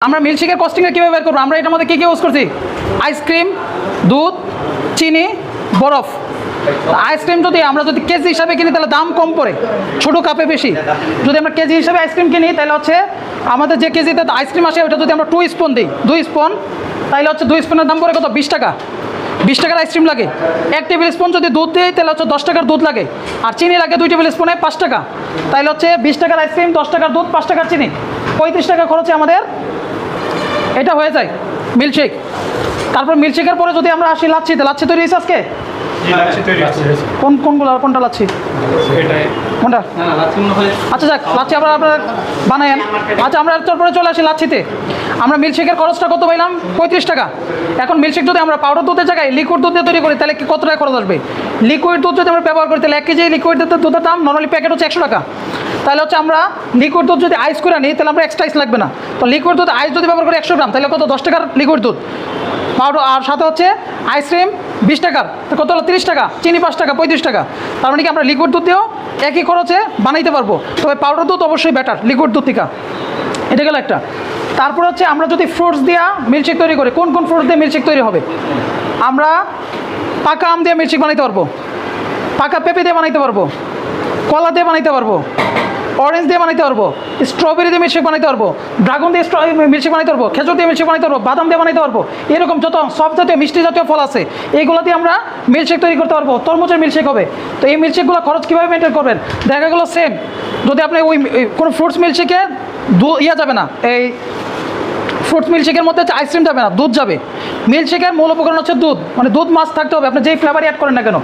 আমরা মিল্কশেকের কস্টিংটা কীভাবে বের করবো? আমরা এটার মধ্যে কী কী ইউজ করছি? আইসক্রিম, দুধ, চিনি, বরফ। আইসক্রিম যদি কেজি হিসাবে কিনি তাহলে দাম কম পড়ে, ছোটো কাপে বেশি। যদি আমরা কেজি হিসাবে আইসক্রিম কিনি তাহলে হচ্ছে আমাদের যে কেজিতে আইসক্রিম আসে ওটা যদি আমরা 2 স্পুন দিই, 2 স্পুন, তাহলে হচ্ছে 2 স্পুনের দাম পড়ে কত? 20 টাকা। 20 টাকার আইসক্রিম লাগে। 1 টেবিল স্পুন যদি দুধ দিই তাহলে হচ্ছে 10 টাকার দুধ লাগে। আর চিনি লাগে 2 টেবিল স্পুনে 5 টাকা। তাহলে হচ্ছে 20 টাকার আইসক্রিম, 10 টাকার দুধ, 5 টাকার চিনি, 35 টাকা খরচে আমাদের এটা হয়ে যায় মিল্কশেক। তারপর মিল্কশেকের পরে যদি আমরা আসি লাচ্ছিতে, লাচ্ছি তৈরি হয়েছে আজকে? কোনটা লাচ্ছি? কোনটা? আচ্ছা যাক, লাচ্ছি আপনারা বানায়েন। আচ্ছা আমরা তারপরে চলে আসি লাচ্ছিতে। আমরা মিল্কশেকের খরচটা কত পাইলাম? 35 টাকা। এখন মিল্কশেক যদি আমরা পাউডার দুধের জায়গায় লিকুইড দুধ দিয়ে তৈরি করি তাহলে কত টাকা খরচ আসবে? লিকুইড দুধ যদি আমরা ব্যবহার করি তাহলে 1 কেজি লিকুইড দুধের দাম নর্মালি প্যাকেট হচ্ছে 100 টাকা। তাহলে হচ্ছে আমরা লিকুইড দুধ যদি আইস করে নিই তাহলে আমরা এক্সট্রা আইস লাগবে না। তো লিকুইড দুধ আইস যদি ব্যবহার করি 100 গ্রাম তাহলে কত? 10 টাকার লিকুইড দুধ পাউডার। আর সাথে হচ্ছে আইসক্রিম 20 টাকার, তো কত হলো? 30 টাকা। চিনি 5 টাকা, 35 টাকা। তার মানে কি আমরা লিকুইড দুধ দিয়েও একই খরচে বানাইতে পারবো। তবে পাউডার দুধ অবশ্যই বেটার লিকুইড দুধ থেকে। এটা গেল একটা। তারপর হচ্ছে আমরা যদি ফ্রুটস দিয়ে মিল্কশেক তৈরি করি, কোন কোন ফ্রুটস দিয়ে মিল্কশেক তৈরি হবে? আমরা পাকা আম দিয়ে মিল্কশেক বানাইতে পারবো, পাকা পেঁপে দিয়ে বানাইতে পারবো, কলা দিয়ে বানাইতে পারবো, অরেঞ্জ দিয়ে বানাইতে পারবো, স্ট্রবেরি দিয়ে মিল্কশেক বানাইতে পারবো, ড্রাগন দিয়ে মিল্কশেক বানাইতে পারবো, খেজুর দিয়ে মিল্কশেক বানাইতে পারবো, বাদাম দিয়ে বানাইতে পারবো। এরকম যত সব জাতীয় মিষ্টি জাতীয় ফল আছে এইগুলো দিয়ে আমরা মিল্কশেক তৈরি করতে পারবো। তরমুজের মিল্কশেক হবে। তো এই মিল্কশেকগুলো খরচ কীভাবে মেনটেন করবেন? দেখা গেলো সেম, যদি আপনি ওই কোনো ফ্রুটস মিল্কশেকে যাবে না, এই ফ্রুটস মিল্কশেকের মধ্যে আইসক্রিম যাবে না, দুধ যাবে। মিল্কশেকের মূল উপকরণ হচ্ছে দুধ, মানে দুধ মাছ থাকতে হবে, আপনি যেই ফ্লেভারই অ্যাড করেন না কেন।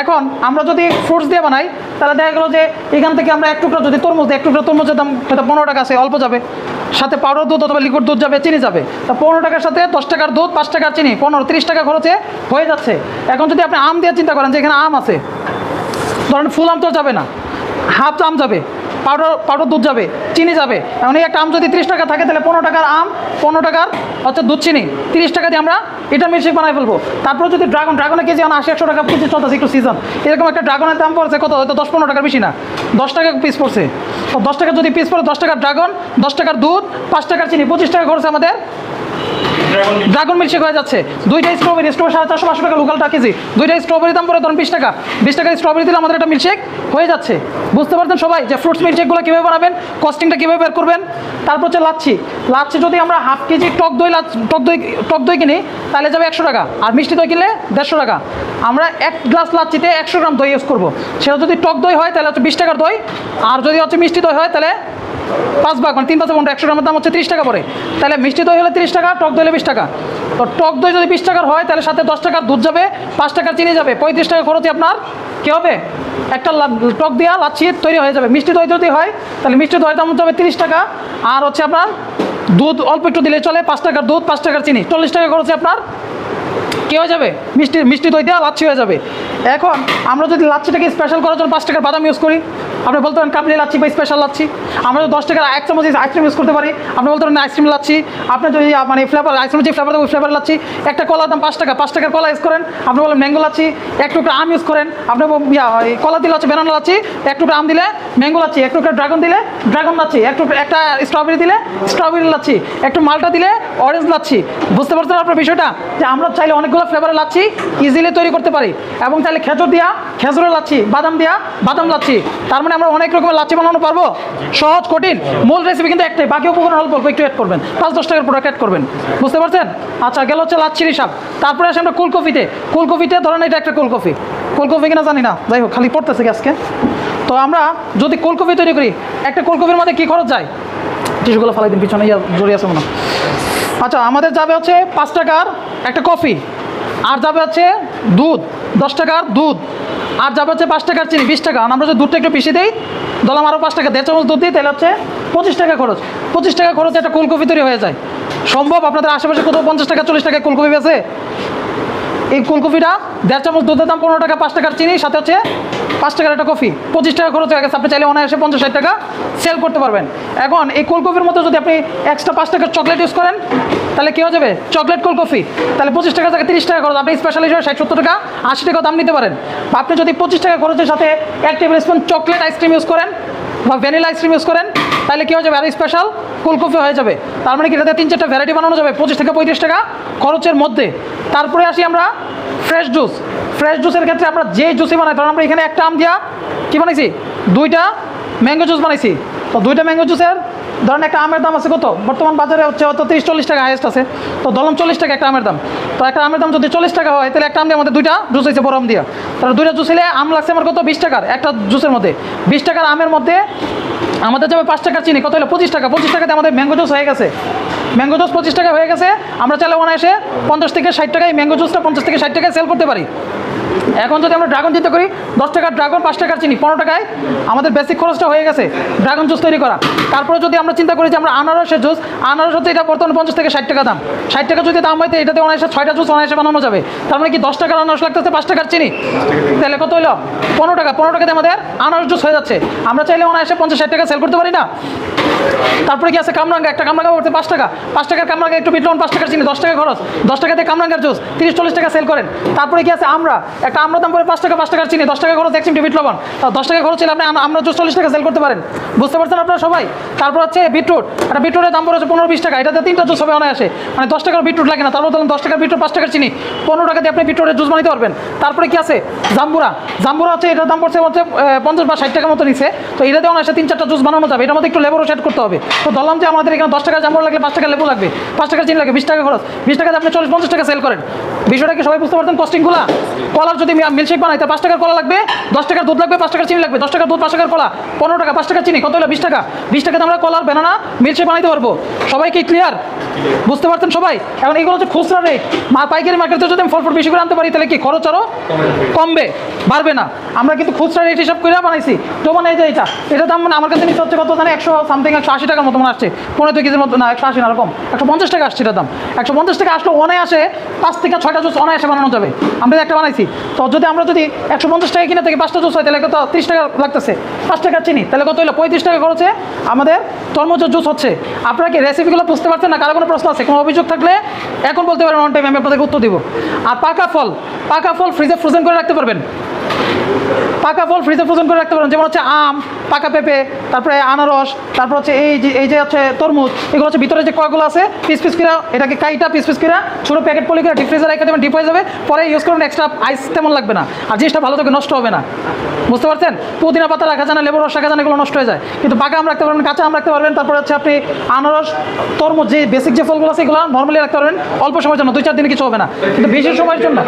এখন আমরা যদি ফ্রুটস দিয়ে বানাই তাহলে দেখা গেলো যে এখান থেকে আমরা 1 টুকরা যদি তরমুজ দিই, 1 টুকরা তরমুজের দাম হয়তো 15 টাকা আছে, অল্প যাবে। সাথে পাউডার দুধ অথবা লিকুইড দুধ যাবে, চিনি যাবে। তা 15 টাকার সাথে 10 টাকার দুধ, 5 টাকার চিনি, 30 টাকা খরচে হয়ে যাচ্ছে। এখন যদি আপনি আম দিয়ে চিন্তা করেন যে এখানে আম আছে, ধরেন ফুল আম তো যাবে না, হাফ আম যাবে, পাউডার দুধ যাবে, চিনি যাবে। এখন এই একটা আম যদি 30 টাকা থাকে তাহলে 15 টাকার আম, 15 টাকার হচ্ছে দুধ, চিনি, 30 টাকা দিয়ে আমরা এটা মিল্কশেক বানাই ফেলবো। তারপর যদি ড্রাগনের কেজি 80-100 টাকা কেজি চলতেছে, একটু সিজন, এরকম একটা ড্রাগনের দাম পড়ছে কত? হয়তো 10-15 টাকার বেশি না, 10 টাকা পিস পড়ছে। তো 10 টাকা যদি পিস পড়ে, 10 টাকার ড্রাগন, 10 টাকার দুধ, 5 টাকার চিনি, 25 টাকা খরচ আমাদের ড্রাগন মিল্কশেক হয়ে যাচ্ছে। 2টা স্ট্রবেরি 450-500 টাকা লোকালটা কেজি, 2টা স্ট্রবেরি দাম পড়ে ধরুন 20 টাকা। 20 টাকার স্ট্রবেরি দিলে আমাদের একটা মিল্কশেক হয়ে যাচ্ছে। বুঝতে পারছেন সবাই যে ফ্রুটস মিল্কশেকগুলো কীভাবে বানাবেন, কস্টিংটা কীভাবে বের করবেন? তারপর হচ্ছে লাচ্ছি যদি আমরা হাফ কেজি টক দই কিনি তাহলে যাবে 100 টাকা, আর মিষ্টি দই কিনলে 150 টাকা। আমরা 1 গ্লাস লাচ্ছিতে 100 গ্রাম দই ইউজ করবো। সেটা যদি টক দই হয় তাহলে হচ্ছে 20 টাকার দই, আর যদি হচ্ছে মিষ্টি দই হয় তাহলে 5 ভাগ, মানে 3 5 100 গ্রামের দাম হচ্ছে 30 টাকা পড়ে। তাহলে মিষ্টি দই হলে 30 টাকা, টক দই হলে 20 টাকা। তো টক দই যদি 20 টাকার হয় তাহলে সাথে 10 টাকার দুধ যাবে, 5 টাকার চিনি যাবে, 35 টাকা খরচে আপনার কী হবে? একটা টক দেওয়া লাচ্ছি তৈরি হয়ে যাবে। মিষ্টি দই যদি হয় তাহলে মিষ্টি দইয়ের দাম যাবে 30 টাকা, আর হচ্ছে আপনার দুধ অল্প একটু দিলে চলে, 5 টাকার দুধ, 5 টাকার চিনি, 40 টাকা খরচে আপনার কী হয়ে যাবে? মিষ্টি দই দেওয়া লাচ্ছি হয়ে যাবে। এখন আমরা যদি লাচ্ছিটাকে স্পেশাল করার জন্য 5 টাকার বাদাম ইউজ করি, আপনি বলতে পারেন কাবলি লাচ্ছি বা স্পেশাল লাচ্ছি। আমরা যদি 10 টাকার 1 চামচ আইসক্রিম ইউজ করতে পারি, আপনি বলতে পারেন আইসক্রিম লাচ্ছি। আপনি যদি মানে ফ্লেভার আইসক্রিম যে ফ্লেভার দেবো ওই ফ্লেভার লাচ্ছি। একটা কলার দাম 5 টাকা, 5 টাকার কলা ইউজ করেন, আপনি বলেন ম্যাঙ্গো লাচ্ছি। 1 টুকরা আম ইউজ করেন, আপনি কলা দিলে হচ্ছে বেনানা লাচ্ছি। 1 টুকরা আম দিলে ম্যাঙ্গো লাচ্ছি, 1 টুকরা ড্রাগন দিলে ড্রাগন লাচ্ছি, একটা স্ট্রবেরি দিলে স্ট্রবেরি লাচ্ছি, একটু মালটা দিলে অরেঞ্জ লাচ্ছি। বুঝতে পারছেন আপনার বিষয়টা, যে আমরা চাইলে অনেকগুলো ফ্লেভারের লাচ্ছি ইজিলি তৈরি করতে পারি। এবং চাইলে খেজুর দিয়া খেজুরের লাচ্ছি, বাদাম দিয়া বাদাম লাচ্ছি। তার মানে আমরা অনেক রকমের লাচ্ছি বানানো পারবো। সহজ, কঠিন, মূল রেসিপি কিন্তু একটাই, বাকি উপকরণ অল্প অল্প একটু অ্যাড করবেন, 5-10 টাকার প্রোডাক্ট অ্যাড করবেন। বুঝতে পারছেন? আচ্ছা গেল হচ্ছে লাচ্ছির হিসাব। তারপরে আসে আমরা কুলকফিতে ধরেন এটা একটা কুলকফি কিনা জানি না, যাই হোক খালি পড়তেছে কি আজকে। তো আমরা যদি কুলকফি তৈরি করি, একটা কুলকফির মধ্যে কী খরচ যায়? টিস্যুগুলো ফালাই দিন, পিছনে জড়িয়ে আছে মনে। আচ্ছা আমাদের যাবে হচ্ছে 5 টাকার একটা কফি, আর যাবে হচ্ছে দুধ 10 টাকার দুধ, আর যাবে হচ্ছে 5 টাকার চিনি 20 টাকা। আমরা যদি দুধটা একটু পিষে দিই, ধরলাম আরও 5 টাকা, 1.5 চামচ দুধ দিই, তাহলে হচ্ছে 25 টাকা খরচ। 25 টাকা খরচ একটা কুলকফি তৈরি হয়ে যায়। সম্ভব আপনাদের আশেপাশে কোথাও 50 টাকা 40 টাকায় কুলকফি আছে? এই কুলকফিটা 1.5 চামচ দুধের দাম 15 টাকা, 5 টাকার চিনি, সাথে হচ্ছে 5 টাকার একটা কফি, 25 টাকা খরচ হয়ে গেছে। আপনি চাইলে অনায়াসে 50-60 টাকা সেল করতে পারবেন। এখন এই কুলকফির মধ্যে যদি আপনি এক্সট্রা 5 টাকার চকলেট ইউজ করেন তাহলে কী হয়ে যাবে? চকলেট কুলকফি। তাহলে 25 টাকা থেকে 30 টাকা খরচ। আপনি স্পেশাল হিসেবে 60-70 টাকা 80 টাকা দাম নিতে পারেন। বা আপনি যদি 25 টাকা খরচের সাথে 1 table spoon chocolate ice cream use করেন বা ভ্যানিলা আইসক্রিম ইউজ করেন তাহলে কী হয়ে যাবে, আর স্পেশাল কোল্ড কফি হয়ে যাবে। তার মানে কি এটাতে 3-4টা ভ্যারাইটি বানানো যাবে 25 থেকে 35 টাকা খরচের মধ্যে। তারপরে আসি আমরা ফ্রেশ জুস। ফ্রেশ জুসের ক্ষেত্রে আমরা যে জুসই বানাই, ধরুন আমরা এখানে একটা আম দিয়া কী বানাইছি, 2টা ম্যাঙ্গো জুস বানাইছি। তো 2টা ম্যাঙ্গো জুসের ধরেন একটা আমের দাম আছে কত, বর্তমান বাজারে হচ্ছে হয়তো 30-40 টাকা হাইয়েস্ট আছে। তো ধরলাম 40 টাকা একটা আমের দাম। তো একটা আমের দাম যদি 40 টাকা হয়, তাহলে একটা আম দিয়ে আমাদের 2টা জুস হয়েছে বড় আম দিয়া। তাহলে 2টা জুস হলে আম লাগছে আমার কত, 20 টাকার একটা জুসের মধ্যে। 20 টাকার আমের মধ্যে আমাদের যাবে 5 টাকার চিনি, কত হলো 25 টাকা। 25 টাকাতে আমাদের ম্যাঙ্গো জুস হয়ে গেছে। ম্যাঙ্গো জুস 25 টাকা হয়ে গেছে। আমরা চাইলে অনায়াসে 50 থেকে 60 টাকায় ম্যাঙ্গো জুসটা 50 থেকে 60 টাকায় সেল করতে পারি। এখন যদি আমরা ড্রাগন চিন্তা করি, 10 টাকার ড্রাগন, 5 টাকার চিনি, 15 টাকায় আমাদের বেসিক খরচটা হয়ে গেছে ড্রাগন জুস তৈরি করা। তারপরে যদি আমরা চিন্তা করি যে আমরা আনারসের জুস, আনারস হচ্ছে এটা বর্তমানে 50 থেকে 60 টাকা দাম। 60 টাকা যদি দাম হয়, তো এটাতে অনায়াসে 6টা জুস অনায়াসে বানানো যাবে। তার মানে কি 10 টাকার আনারস লাগতেছে 5 টাকার চিনি, তাহলে কত হলো 15 টাকা। 15 টাকাতে আমাদের আনারস জুস হয়ে যাচ্ছে। আমরা চাইলে অনায়াসে 50-60 টাকা সেল করতে পারি না। তারপরে কি আছে কামরাঙ্গা, একটা কামরাঙ্গা পড়ছে 5 টাকা। 5 টাকার কামরাঙ্গা, একটু বিট লবণ, 5 টাকার চিনি, 10 টাকা খরচ। 10 টাকাতে কামরাঙ্গার জুস 30-40 টাকা সেল করেন। তারপরে কি আছে আমরা, একটা আমরা দাম পড়ে 5 টাকা, 5 টাকার চিনি, 10 টাকা খরচ, 1 চিমটি বিট লবণ। 10 টাকা খরচ ছিল, আপনি আমরা জুস 40 টাকা সেল করতে পারেন। বুঝতে পারছেন আপনারা সবাই? তারপর হচ্ছে বিটরুট, একটা বিটরুটের দাম পড়েছে 15-20 টাকা। এটাতে 3টা জুস হবে অনায়াসে, মানে 10 টাকার বিটরুট লাগে না। তারপর ধরুন 10 টাকার বিটরুট, 5 টাকার চিনি, 15 টাকা দিয়ে আপনি বিটরুটের জুস বানাতে পারবেন। তারপরে কি আছে জাম্বুরা। জাম্বুরা হচ্ছে এটার দাম পড়ছে হচ্ছে 50 বা 60 টাকার মতো নিচ্ছে। তো এটাতে অনায়াসে 3-4টা জুস বানানো যাবে। এটার মধ্যে একটু লেবুরও সেট করতে হবে। তো ধরলাম যে আমাদের এখানে 10 টাকা জাম্বুরা লাগলে 5 টাকা লেবু লাগবে, 5 টাকার চিনি লাগবে, 20 টাকা খরচ। 20 টাকাতে আপনি 40-50 টাকা সেল করেন। বিষয়টা কি সবাই বুঝতে পারছেন কস্টিংগুলা? কলার যদি মিল্কশেক বানাই, তাহলে 5 টাকার কলা লাগবে, 10 টাকার দুধ লাগবে, 5 টাকার চিনি লাগবে। 10 টাকার দুধ, 5 টাকার কলা, 15 টাকা, 5 টাকার চিনি, কত হলো 20 টাকা। 20 টাকাতে আমরা কলার ব্যানানা মিল্কশেক বানাইতে পারবো। সবাই কি ক্লিয়ার? বুঝতে পারছেন সবাই? এখন এগুলো হচ্ছে খুচরা রেট। পাইকারি মার্কেটে যদি আমি ফল ফ্রুট বেশি করে আনতে পারি, তাহলে কি খরচ আরও কমবে, বাড়বে না। আমরা কিন্তু খুচরা রেট হিসাব করে বানাইছি। তো মানে এই যে এটা দাম মানে আমার কাছে নিচ্ছে হচ্ছে কত জানে, 100 সামথিং, 180 টাকার মতো মনে আসছে। 15 কেজির মতো না, 180 না, এরকম 150 টাকা আসছে এটার দাম। 150 টাকা আসলে অনায়াসে 5 থেকে 6টা জুস অনায়াসে বানানো যাবে। আমরা একটা বানাইছি। তো আমরা যদি 150 টাকা কিনে থেকে 5টা জুস হয়, তাহলে কত 30 টাকা লাগতেছে। 5 টাকার চিনি, তাহলে কত হলো 35 টাকা খরচে আমাদের তরমুজের জুস হচ্ছে। আপনারা কি রেসিপিগুলো বুঝতে পারছেন না? কারো কোনো প্রশ্ন আছে, কোনো অভিযোগ থাকলে এখন বলতে পারেন, অন টাইম আমি আপনাদেরকে উত্তর দিব। আর পাকা ফল ফ্রিজে ফ্রোজেন করে রাখতে পারবেন। পাকা ফল ফ্রিজে ফ্রোজেন করে রাখতে পারেন, যেমন হচ্ছে আম, পাকা পেঁপে, তারপরে আনারস, তারপর হচ্ছে এই যে হচ্ছে তরমুজ। এগুলো হচ্ছে ভিতরে যে কয়গুলো আছে পিস পিস করে, এটাকে কাইটা পিস পিস করে ছোটো প্যাকেট পলি করে ডিপ ফ্রিজে রেখে দেবেন, ডিপ হয়ে যাবে। পরে ইউজ করবেন, এক্সট্রা আইস তেমন লাগবে না, আর জিনিসটা ভালো থাকে, নষ্ট হবে না। বুঝতে পারছেন? পুদিনা পাতা রাখা যায় না, লেবুর রস রাখা যায় না, এগুলো নষ্ট হয়ে যায়। কিন্তু পাকা আম রাখতে পারবেন, কাঁচা আম রাখতে পারবেন। তারপরে হচ্ছে আপনি আনারস, তরমুজ, যে বেসিক যে ফলগুলো আছে এগুলো নর্মালি রাখতে পারবেন অল্প সময়ের জন্য, 2-4 দিনে কিছু হবে না। কিন্তু বেশি সময়ের জন্য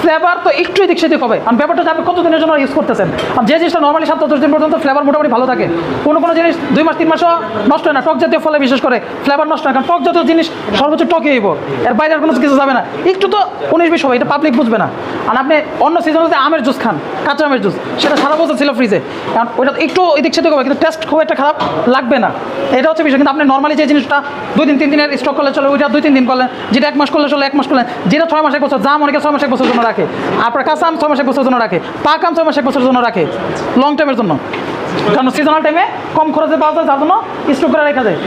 ফ্লেভার তো একটু এদিক সেদিক হবে। কারণ ব্যাপারটা আপনি কতদিনের জন্য ইউজ করতেছেন। আর যে জিনিসটা নর্মালি 7-10 দিন পর্যন্ত ফ্লেভার মোটামুটি ভালো থাকে। কোনো জিনিস 2 মাস 3 মাসও নষ্ট হয় না। টক জাতীয় ফলে বিশেষ করে ফ্লেভার নষ্ট হয়, কারণ টক জাতীয় জিনিস সর্বোচ্চ টকই হইব, এর বাইরে আর কোনো কিছু যাবে না। একটু তো 19-20 হবে, এটা পাবলিক বুঝবে না। আর আপনি অন্য সিজনে আমের জুস খান, কাঁচা আমের জুস, সেটা সারা বছর ছিল ফ্রিজে, কারণ ওইটা একটু এদিক সেদিক হবে, কিন্তু টেস্ট খুব একটা খারাপ লাগবে না। এটা হচ্ছে বিষয়। কিন্তু আপনি নর্মালি যে জিনিসটা 2-3 দিনের স্টক করলে চলে, ওইটা 2-3 দিন করলেন। যেটা 1 মাস করলে চলে 1 মাস করলেন। যেটা 6 মাস 1 বছর, জাম অনেকে 6 মাস 1 বছর জন্য রাখে। আপনার কাঁচা আম 6 মাস 1 বছর জন্য রাখে, পাকা আম 6 মাস 1 বছর জন্য রাখে, লং টাইমের জন্য। কারণ সিজনাল টাইমে কম খরচে পাওয়া যায়, যার জন্য স্টক করে রাখা যায়।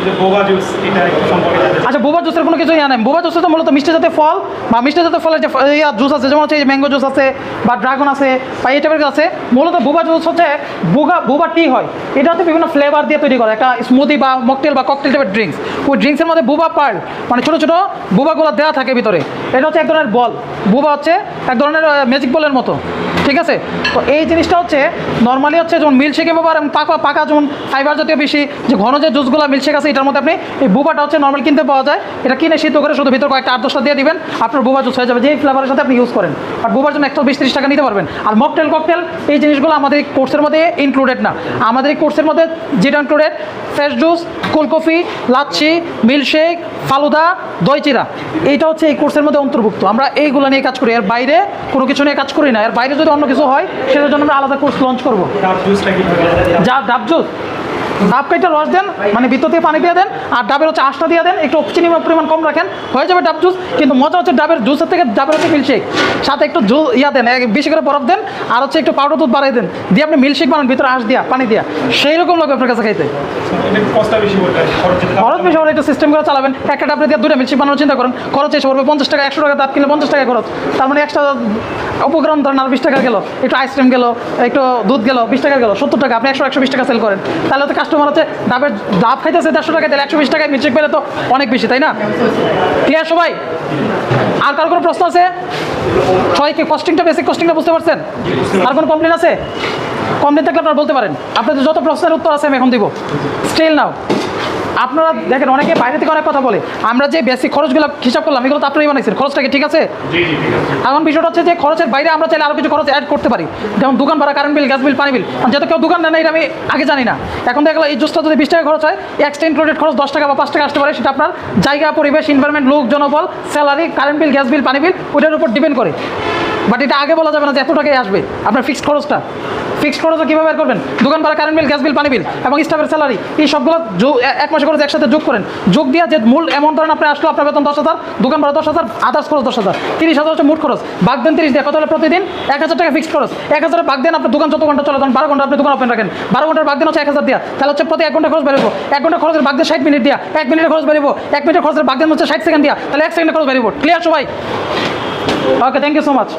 আচ্ছা, বোবা জুসের কোনো কিছু নেই। বোবা জুসে তো মূলত মিষ্টি জাতীয় ফল বা মিষ্টি জাতীয় ফলের যে জুস আছে, যেমন হচ্ছে ম্যাঙ্গো জুস আছে বা ড্রাগন আছে বা এই টাইপের আছে। মূলত বোবা জুস হচ্ছে বোবা টি হয়। এটা হচ্ছে বিভিন্ন ফ্লেভার দিয়ে তৈরি করে একটা স্মুদি বা মকটেল বা ককটেল টাইপের ড্রিঙ্কস। ওই ড্রিঙ্কসের মধ্যে বোবা পার্ল, মানে ছোটো ছোটো বোবাগুলো দেওয়া থাকে ভিতরে। এটা হচ্ছে এক ধরনের বল। বোবা হচ্ছে এক ধরনের ম্যাজিক বলের মতো, ঠিক আছে? তো এই জিনিসটা হচ্ছে নর্মালি হচ্ছে যেমন মিল্কশেকে ব্যবহার, এবং পাকা যেমন ফাইবার জাতীয় বেশি যে ঘন যে জুসগুলো মিল্কশেক আছে, এটার মধ্যে আপনি এই বোবাটা হচ্ছে নর্মাল কিনতে পাওয়া যায়। এটা কিনে সিদ্ধ করে শুধু ভিতর কয়েকটা 8-10টা দিয়ে দিবেন, আপনার বোবা জুস হয়ে যাবে, যে ফ্লেভারের সাথে আপনি ইউজ করেন। আর বোবার জন্য 120-30 টাকা নিতে পারবেন। আর মকটেল এই জিনিসগুলো আমাদের এই কোর্সের মধ্যে ইনক্লুডেড না। আমাদের এই কোর্সের মধ্যে যেটা included, fresh juice, cold coffee, lassi, milkshake, falooda, দই চিরা, এইটা হচ্ছে এই কোর্সের মধ্যে অন্তর্ভুক্ত। আমরা এইগুলো নিয়ে কাজ করি, এর বাইরে কোনো কিছু নিয়ে কাজ করি না। এর বাইরে যদি অন্য কিছু হয়, সেটার জন্য আমরা আলাদা কোর্স লঞ্চ করবো। ডাব জুস, ডাব কাইটা রস দেন, মানে ভিতর থেকে পানি দিয়ে দেন, আর ডাবের হচ্ছে আঁশটা দিয়ে দেন, একটু চিনি পরিমাণ কম রাখেন, হয়ে যাবে ডাব জুস। কিন্তু মজা হচ্ছে ডাবের জুসের থেকে ডাবের হচ্ছে মিল্কশেক, সাথে একটু দেন, বেশি করে বরফ দেন, আর হচ্ছে একটু পাউডার দুধ বাড়াই দেন, দিয়ে আপনি মিল্কশেক বানান, ভিতরে আঁশ দিয়া পানি দিয়া, সেই রকম লাগবে আপনার কাছে খাইতে। খরচ বেশি হলে একটু সিস্টেম করে চালাবেন। একটা ডাবে দিয়ে 2টা মিল্কশেক বানানোর চিন্তা করেন, খরচ এসে পড়বে 50 টাকা। 100 টাকা ডাব কিনলে 50 টাকা খরচ, তার মানে এক্সট্রা উপকরণ ধরেন আর 20 টাকা গেল, একটু আইসক্রিম গেল, একটু দুধ গেল 20 টাকা গেল, 70 টাকা। আপনি 100-120 টাকা সেল করেন, তাহলে তো কাস্টমার আছে ডাব খাইতেছে 150 টাকায়, তাহলে 120 টাকায় মিল্কশেক পেলে তো অনেক বেশি, তাই না? ক্লিয়ার সবাই? আর কার কোনো প্রশ্ন আছে? সবাই কি কস্টিংটা, বেসিক কস্টিংটা বুঝতে পারছেন? আর কোনো কমপ্লেন আছে? কমপ্লেন থাকলে আপনারা বলতে পারেন, আপনাদের যত প্রশ্নের উত্তর আছে আমি এখন দিব। স্টিল নাও আপনারা দেখেন অনেকে বাইরে থেকে অনেক কথা বলে, আমরা যে বেসিক খরচগুলো হিসাব করলাম এগুলো তো আপনারাই বানাইছেন, খরচটাকে ঠিক আছে? এখন বিষয়টা হচ্ছে যে খরচের বাইরে আমরা চাইলে আরও কিছু খরচ অ্যাড করতে পারি, যেমন দোকান ভাড়া, কারেন্ট বিল, গ্যাস বিল, পানি বিল। যেহেতু কেউ দোকান নেয় না এটা আমি আগে জানি না, এখন দেখলাম এই জুসটা যদি 20 টাকা খরচ হয়, এক্সট্রা ইনক্লুডেড খরচ 10 টাকা বা 5 টাকা আসতে পারে, সেটা আপনার জায়গা, পরিবেশ, এনভায়রনমেন্ট, লোক, জনবল, salary, current bill, gas bill, পানি বিল, ওইটার উপর ডিপেন্ড করে। বাট এটা আগে বলা যাবে না যে এত টাকায় আসবে আপনার ফিক্সড খরচটা। ফিক্সড খরচও কীভাবে বের করবেন? দোকান ভাড়া, কারেন্ট বিল, গ্যাস বিল, পানি বিল এবং স্টাফের স্যালারি, এই সবগুলো এক মাসে খরচ একসাথে যোগ করেন। যোগ দিয়ে যে মূল অ্যামাউন্ট ধরেন আপনি আসলো, আপনার বেতন 10,000, দোকান ভাড়া 10,000, আদার্স খরচ 10,000, 30,000 হচ্ছে মোট খরচ। বাদ দেন 30 দিয়ে, কত হলে প্রতিদিন 1,000 টাকা ফিক্সড খরচ। 1,000 বাদ দেন আপনার দোকান যত ঘন্টা চলে, ধরুন 12 ঘন্টা আপনি দোকান ওপেন রাখেন, 12 ঘন্টার বাদ দেন হচ্ছে 1,000 দেওয়া, তাহলে হচ্ছে প্রতি 1 ঘন্টা খরচ বেরোবো। 1 ঘন্টা খরচের বাদ দেন 60 মিনিট দেওয়া, 1 মিনিটের খরচ বেরোবো। 1 মিনিটের খরচের বাদ দেন হচ্ছে 60 সেকেন্ড দেওয়া, তাহলে 1 সেকেন্ডের খরচ বেরোবো। ক্লিয়ার সবাই? ওকে, থ্যাংক ইউ সো মাচ।